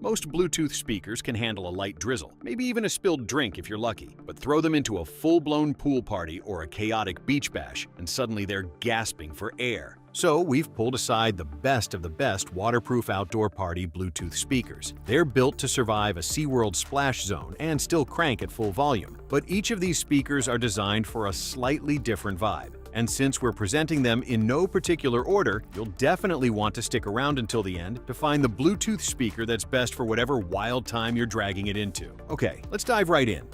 Most Bluetooth speakers can handle a light drizzle, maybe even a spilled drink if you're lucky. But throw them into a full-blown pool party or a chaotic beach bash, and suddenly they're gasping for air. So we've pulled aside the best of the best waterproof outdoor party Bluetooth speakers. They're built to survive a SeaWorld splash zone and still crank at full volume. But each of these speakers are designed for a slightly different vibe. And since we're presenting them in no particular order, you'll definitely want to stick around until the end to find the Bluetooth speaker that's best for whatever wild time you're dragging it into. Okay, let's dive right in.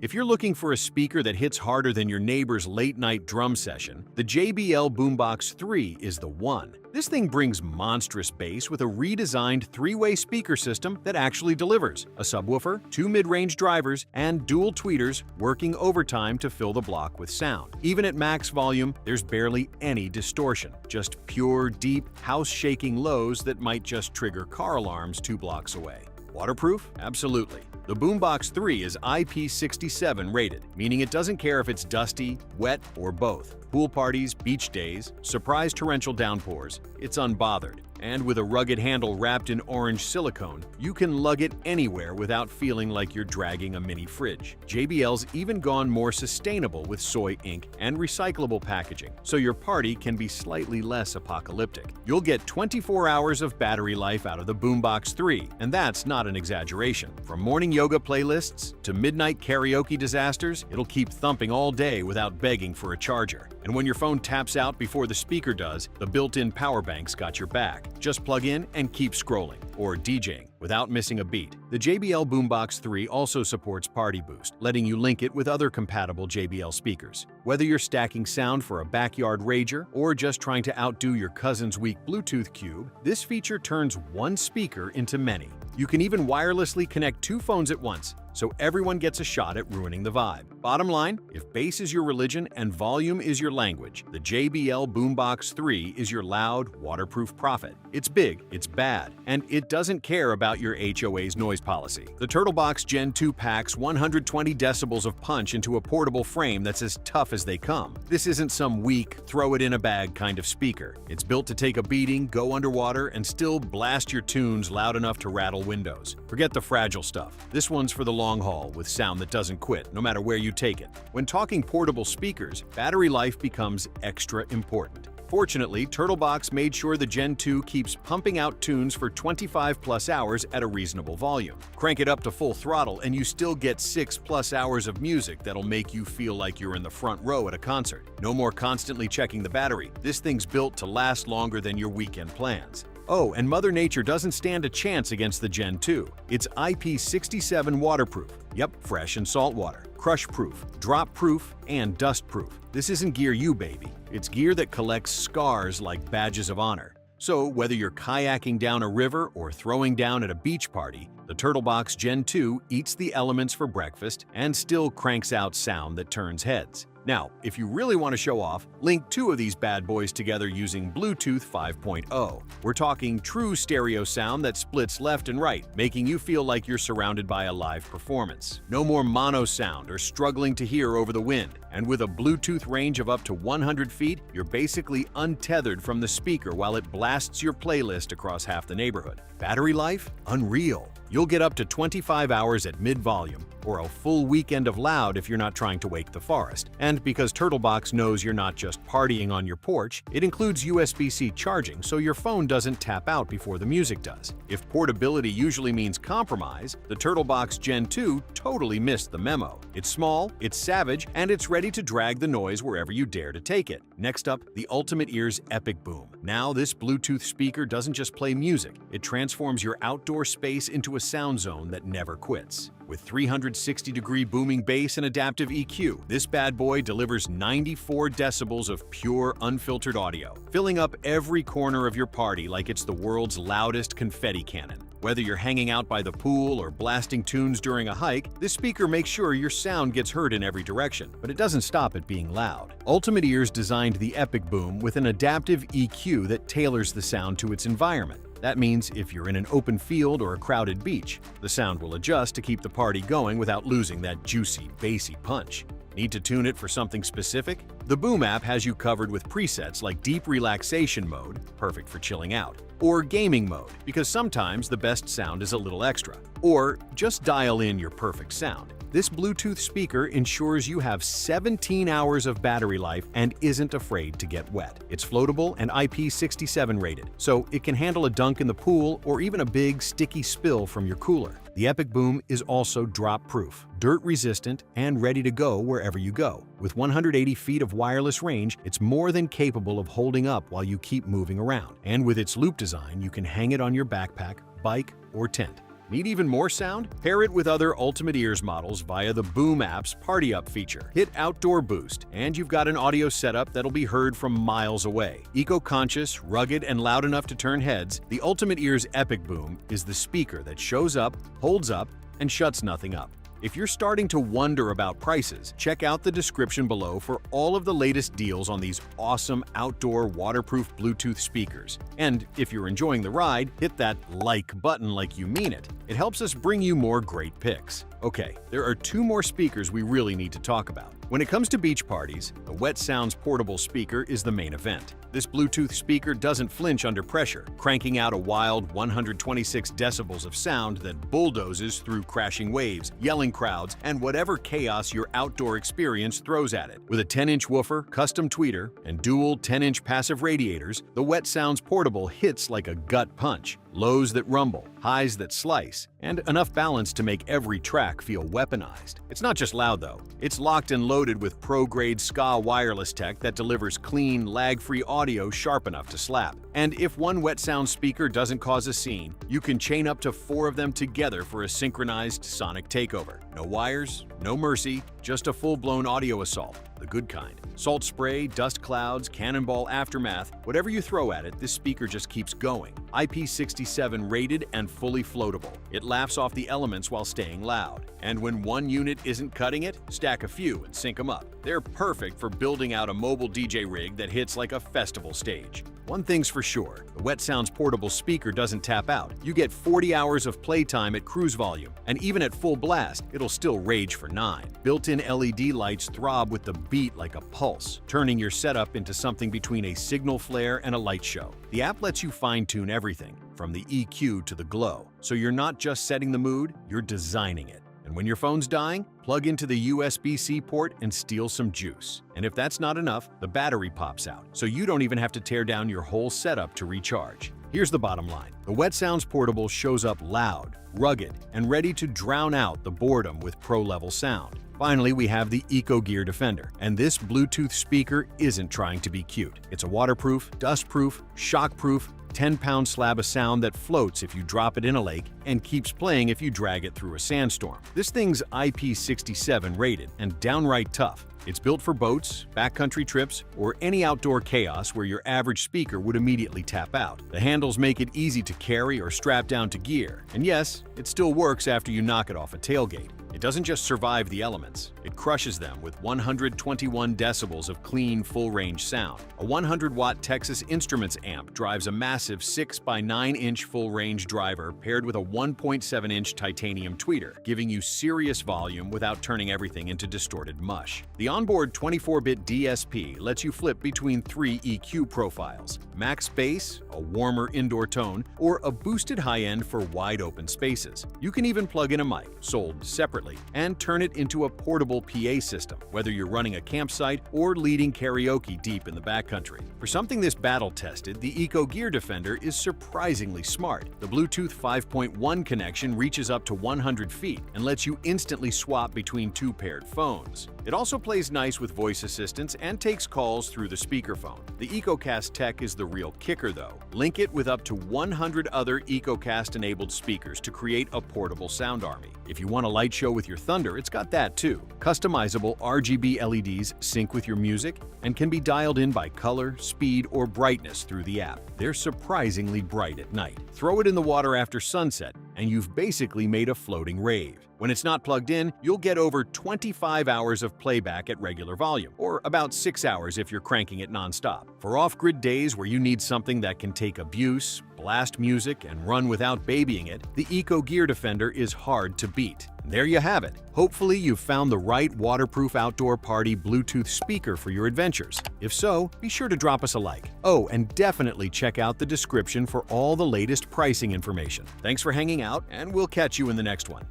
If you're looking for a speaker that hits harder than your neighbor's late-night drum session, the JBL Boombox 3 is the one. This thing brings monstrous bass with a redesigned three-way speaker system that actually delivers: a subwoofer, two mid-range drivers, and dual tweeters working overtime to fill the block with sound. Even at max volume, there's barely any distortion, just pure, deep, house-shaking lows that might just trigger car alarms 2 blocks away. Waterproof? Absolutely. The Boombox 3 is IP67 rated, meaning it doesn't care if it's dusty, wet, or both. Pool parties, beach days, surprise torrential downpours, it's unbothered. And with a rugged handle wrapped in orange silicone, you can lug it anywhere without feeling like you're dragging a mini fridge. JBL's even gone more sustainable with soy ink and recyclable packaging, so your party can be slightly less apocalyptic. You'll get 24 hours of battery life out of the Boombox 3, and that's not an exaggeration. From morning yoga playlists to midnight karaoke disasters, it'll keep thumping all day without begging for a charger. And when your phone taps out before the speaker does, the built-in power bank's got your back. Just plug in and keep scrolling, or DJing, without missing a beat. The JBL Boombox 3 also supports Party Boost, letting you link it with other compatible JBL speakers. Whether you're stacking sound for a backyard rager or just trying to outdo your cousin's weak Bluetooth cube, this feature turns one speaker into many. You can even wirelessly connect 2 phones at once, so everyone gets a shot at ruining the vibe. Bottom line, if bass is your religion and volume is your language, the JBL Boombox 3 is your loud, waterproof prophet. It's big, it's bad, and it doesn't care about your HOA's noise policy. The Turtlebox Gen 2 packs 120 decibels of punch into a portable frame that's as tough as they come. This isn't some weak, throw-it-in-a-bag kind of speaker. It's built to take a beating, go underwater, and still blast your tunes loud enough to rattle windows. Forget the fragile stuff. This one's for the long haul with sound that doesn't quit, no matter where you take it. When talking portable speakers, battery life becomes extra important. Fortunately, Turtlebox made sure the Gen 2 keeps pumping out tunes for 25+ hours at a reasonable volume. Crank it up to full throttle and you still get 6+ hours of music that'll make you feel like you're in the front row at a concert. No more constantly checking the battery. This thing's built to last longer than your weekend plans. Oh, and Mother Nature doesn't stand a chance against the Gen 2. It's IP67 waterproof. Yep, fresh and salt water. Crush-proof, drop-proof, and dust-proof. This isn't gear you, baby. It's gear that collects scars like badges of honor. So whether you're kayaking down a river or throwing down at a beach party, the Turtlebox Gen 2 eats the elements for breakfast and still cranks out sound that turns heads. Now, if you really want to show off, link 2 of these bad boys together using Bluetooth 5.0. We're talking true stereo sound that splits left and right, making you feel like you're surrounded by a live performance. No more mono sound or struggling to hear over the wind. And with a Bluetooth range of up to 100 feet, you're basically untethered from the speaker while it blasts your playlist across half the neighborhood. Battery life? Unreal. You'll get up to 25 hours at mid-volume, or a full weekend of loud if you're not trying to wake the forest. And because Turtlebox knows you're not just partying on your porch, it includes USB-C charging so your phone doesn't tap out before the music does. If portability usually means compromise, the Turtlebox Gen 2 totally missed the memo. It's small, it's savage, and it's ready to drag the noise wherever you dare to take it. Next up, the Ultimate Ears Epic Boom. Now this Bluetooth speaker doesn't just play music, it transforms your outdoor space into a sound zone that never quits. With 360-degree booming bass and adaptive EQ, this bad boy delivers 94 decibels of pure, unfiltered audio, filling up every corner of your party like it's the world's loudest confetti cannon. Whether you're hanging out by the pool or blasting tunes during a hike, this speaker makes sure your sound gets heard in every direction, but it doesn't stop at being loud. Ultimate Ears designed the Epic Boom with an adaptive EQ that tailors the sound to its environment. That means if you're in an open field or a crowded beach, the sound will adjust to keep the party going without losing that juicy, bassy punch. Need to tune it for something specific? The Boom app has you covered with presets like deep relaxation mode, perfect for chilling out, or gaming mode, because sometimes the best sound is a little extra, or just dial in your perfect sound. This Bluetooth speaker ensures you have 17 hours of battery life and isn't afraid to get wet. It's floatable and IP67 rated, so it can handle a dunk in the pool or even a big, sticky spill from your cooler. The Epic Boom is also drop-proof, dirt-resistant, and ready to go wherever you go. With 180 feet of wireless range, it's more than capable of holding up while you keep moving around. And with its loop design, you can hang it on your backpack, bike, or tent. Need even more sound? Pair it with other Ultimate Ears models via the Boom app's Party Up feature. Hit Outdoor Boost, and you've got an audio setup that'll be heard from miles away. Eco-conscious, rugged, and loud enough to turn heads, the Ultimate Ears Epic Boom is the speaker that shows up, holds up, and shuts nothing up. If you're starting to wonder about prices, check out the description below for all of the latest deals on these awesome outdoor waterproof Bluetooth speakers. And if you're enjoying the ride, hit that like button like you mean it. It helps us bring you more great picks. Okay, there are two more speakers we really need to talk about. When it comes to beach parties, the Wet Sounds portable speaker is the main event. This Bluetooth speaker doesn't flinch under pressure, cranking out a wild 126 decibels of sound that bulldozes through crashing waves, yelling crowds, and whatever chaos your outdoor experience throws at it. With a 10-inch woofer, custom tweeter, and dual 10-inch passive radiators, the Wet Sounds portable hits like a gut punch. Lows that rumble, highs that slice, and enough balance to make every track feel weaponized. It's not just loud though. It's locked and loaded with pro-grade ska wireless tech that delivers clean, lag-free audio sharp enough to slap. And if one Wet Sound speaker doesn't cause a scene, you can chain up to 4 of them together for a synchronized sonic takeover. No wires, no mercy, just a full-blown audio assault. The good kind. Salt spray, dust clouds, cannonball aftermath, whatever you throw at it, this speaker just keeps going. IP67 rated and fully floatable. It laughs off the elements while staying loud. And when one unit isn't cutting it, stack a few and sync them up. They're perfect for building out a mobile DJ rig that hits like a festival stage. One thing's for sure, the Wet Sounds portable speaker doesn't tap out. You get 40 hours of playtime at cruise volume, and even at full blast, it'll still rage for 9. Built-in LED lights throb with the beat like a pulse, turning your setup into something between a signal flare and a light show. The app lets you fine-tune everything, from the EQ to the glow, so you're not just setting the mood, you're designing it. And when your phone's dying, plug into the USB-C port and steal some juice. And if that's not enough, the battery pops out, so you don't even have to tear down your whole setup to recharge. Here's the bottom line. The Wet Sounds portable shows up loud, rugged, and ready to drown out the boredom with pro-level sound. Finally, we have the EcoGear Defender, and this Bluetooth speaker isn't trying to be cute. It's a waterproof, dustproof, shockproof, 10-pound slab of sound that floats if you drop it in a lake and keeps playing if you drag it through a sandstorm. This thing's IP67 rated and downright tough. It's built for boats, backcountry trips, or any outdoor chaos where your average speaker would immediately tap out. The handles make it easy to carry or strap down to gear. And yes, it still works after you knock it off a tailgate. It doesn't just survive the elements, it crushes them with 121 decibels of clean, full-range sound. A 100-watt Texas Instruments amp drives a massive 6x9-inch full-range driver paired with a 1.7-inch titanium tweeter, giving you serious volume without turning everything into distorted mush. The onboard 24-bit DSP lets you flip between 3 EQ profiles: max bass, a warmer indoor tone, or a boosted high-end for wide-open spaces. You can even plug in a mic, sold separately, and turn it into a portable PA system, whether you're running a campsite or leading karaoke deep in the backcountry. For something this battle-tested, the EcoGear Defender is surprisingly smart. The Bluetooth 5.1 connection reaches up to 100 feet and lets you instantly swap between 2 paired phones. It also plays nice with voice assistants and takes calls through the speakerphone. The EcoCast tech is the real kicker though. Link it with up to 100 other EcoCast-enabled speakers to create a portable sound army. If you want a light show with your Thunder, it's got that too. Customizable RGB LEDs sync with your music and can be dialed in by color, speed, or brightness through the app. They're surprisingly bright at night. Throw it in the water after sunset, and you've basically made a floating rave. When it's not plugged in, you'll get over 25 hours of playback at regular volume, or about 6 hours if you're cranking it nonstop. For off-grid days where you need something that can take abuse, blast music, and run without babying it, the EcoGear Defender is hard to beat. There you have it. Hopefully you've found the right waterproof outdoor party Bluetooth speaker for your adventures. If so, be sure to drop us a like. Oh, and definitely check out the description for all the latest pricing information. Thanks for hanging out, and we'll catch you in the next one.